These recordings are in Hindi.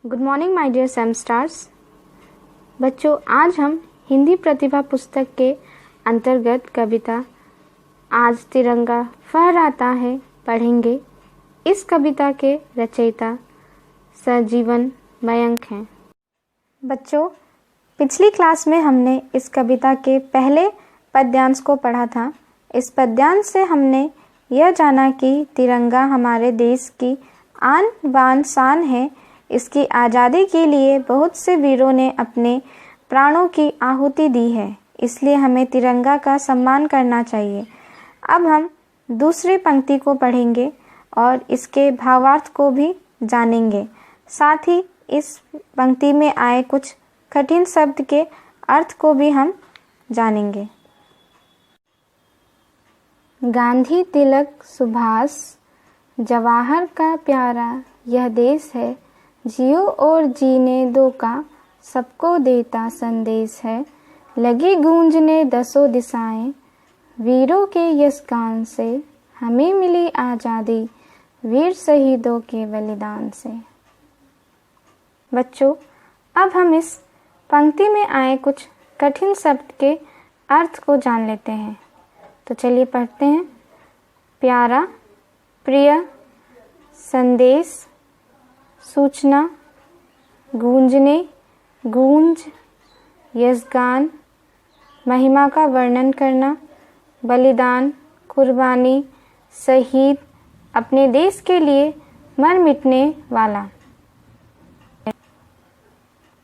Good morning my dear same stars. बच्चों, आज हम हिंदी प्रतिभा पुस्तक के अंतर्गत कविता आज तिरंगा फहराता है पढ़ेंगे। इस कविता के रचयिता संजीवन मयंक हैं। बच्चों, पिछली क्लास में हमने इस कविता के पहले पद्यांश को पढ़ा था। इस पद्यांश से हमने यह जाना कि तिरंगा हमारे देश की आन बान शान है। इसकी आज़ादी के लिए बहुत से वीरों ने अपने प्राणों की आहुति दी है, इसलिए हमें तिरंगा का सम्मान करना चाहिए। अब हम दूसरी पंक्ति को पढ़ेंगे और इसके भावार्थ को भी जानेंगे। साथ ही इस पंक्ति में आए कुछ कठिन शब्द के अर्थ को भी हम जानेंगे। गांधी, तिलक, सुभाष, जवाहर का प्यारा यह देश है, जियो और जीने दो का सबको देता संदेश है। लगी गूंजने दसों दिशाएं, वीरों के यश गान से हमें मिली आज़ादी, वीर शहीदों के बलिदान से। बच्चों, अब हम इस पंक्ति में आए कुछ कठिन शब्द के अर्थ को जान लेते हैं। तो चलिए पढ़ते हैं। प्यारा, प्रिय, संदेश, सूचना, गूंजने, गूंज, यशगान, महिमा का वर्णन करना, बलिदान, कुर्बानी, शहीद, अपने देश के लिए मर मिटने वाला।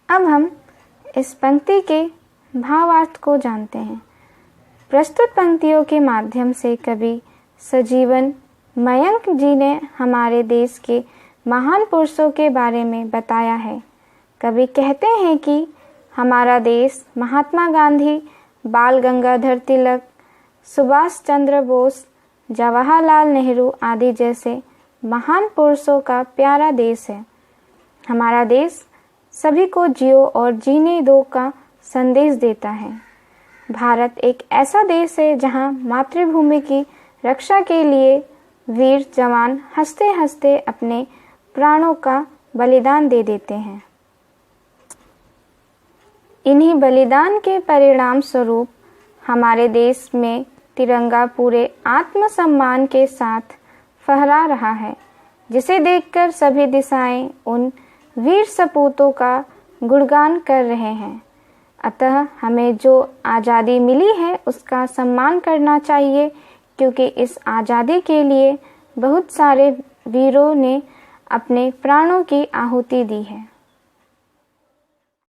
अब हम इस पंक्ति के भावार्थ को जानते हैं। प्रस्तुत पंक्तियों के माध्यम से कवि संजीवन मयंक जी ने हमारे देश के महान पुरुषों के बारे में बताया है। कवि कहते हैं कि हमारा देश महात्मा गांधी, बाल गंगाधर तिलक, सुभाष चंद्र बोस, जवाहरलाल नेहरू आदि जैसे महान पुरुषों का प्यारा देश है। हमारा देश सभी को जियो और जीने दो का संदेश देता है। भारत एक ऐसा देश है जहां मातृभूमि की रक्षा के लिए वीर जवान हंसते हंसते अपने प्राणों का बलिदान दे देते हैं। इन्हीं बलिदान के परिणाम स्वरूप हमारे देश में तिरंगा पूरे आत्मसम्मान के साथ फहरा रहा है, जिसे देखकर सभी दिशाएं उन वीर सपूतों का गुणगान कर रहे हैं। अतः हमें जो आज़ादी मिली है उसका सम्मान करना चाहिए, क्योंकि इस आज़ादी के लिए बहुत सारे वीरों ने अपने प्राणों की आहुति दी है।